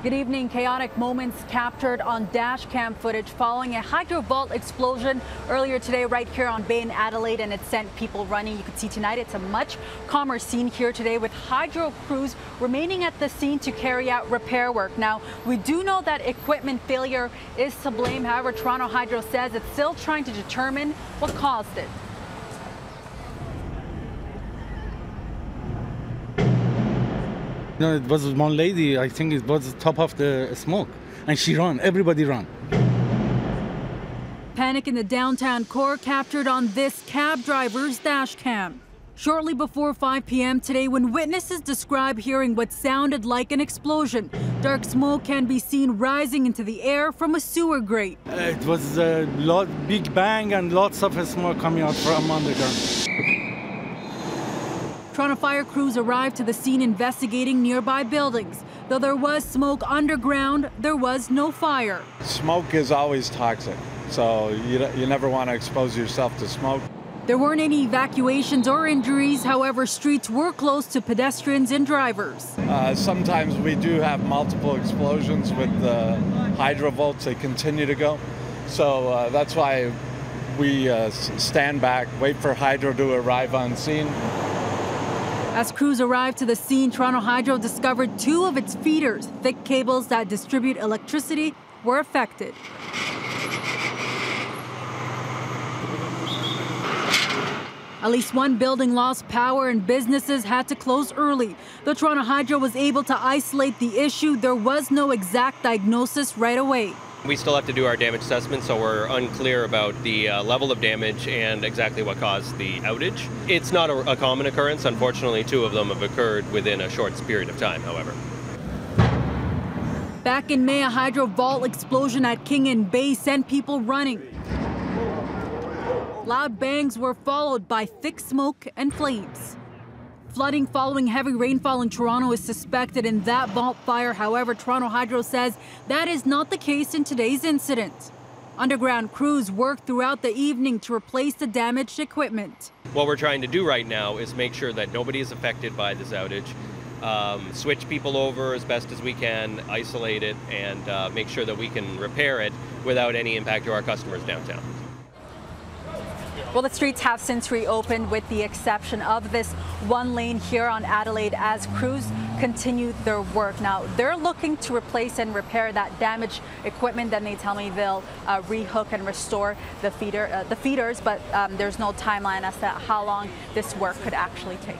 Good evening. Chaotic moments captured on Dashcam footage following a hydro vault explosion earlier today right here on Bay in Adelaide, and it sent people running. You can see tonight it's a much calmer scene here today with hydro crews remaining at the scene to carry out repair work. Now, we do know that equipment failure is to blame. However, Toronto Hydro says it's still trying to determine what caused it. No, it was one lady, I think it was the top of the smoke, and she ran, everybody ran. Panic in the downtown core captured on this cab driver's dash cam. Shortly before 5 p.m. today, when witnesses describe hearing what sounded like an explosion, dark smoke can be seen rising into the air from a sewer grate. It was a big bang and lots of smoke coming out from underground. Toronto fire crews arrived to the scene investigating nearby buildings. Though there was smoke underground, there was no fire. Smoke is always toxic, so you never want to expose yourself to smoke. There weren't any evacuations or injuries. However, streets were closed to pedestrians and drivers. Sometimes we do have multiple explosions with the hydro vaults. They continue to go. So that's why we stand back, wait for hydro to arrive on scene. As crews arrived to the scene, Toronto Hydro discovered 2 of its feeders, thick cables that distribute electricity, were affected. At least one building lost power and businesses had to close early. Though Toronto Hydro was able to isolate the issue, there was no exact diagnosis right away. We still have to do our damage assessment, so we're unclear about the level of damage and exactly what caused the outage. It's not a common occurrence. Unfortunately, 2 of them have occurred within a short period of time, however. Back in May, a hydro vault explosion at King and Bay sent people running. Loud bangs were followed by thick smoke and flames. Flooding following heavy rainfall in Toronto is suspected in that vault fire. However, Toronto Hydro says that is not the case in today's incident. Underground crews worked throughout the evening to replace the damaged equipment. What we're trying to do right now is make sure that nobody is affected by this outage, switch people over as best as we can, isolate it, and make sure that we can repair it without any impact to our customers downtown. Well, the streets have since reopened with the exception of this one lane here on Adelaide as crews continue their work. Now, they're looking to replace and repair that damaged equipment. Then they tell me they'll rehook and restore the feeders, but there's no timeline as to how long this work could actually take.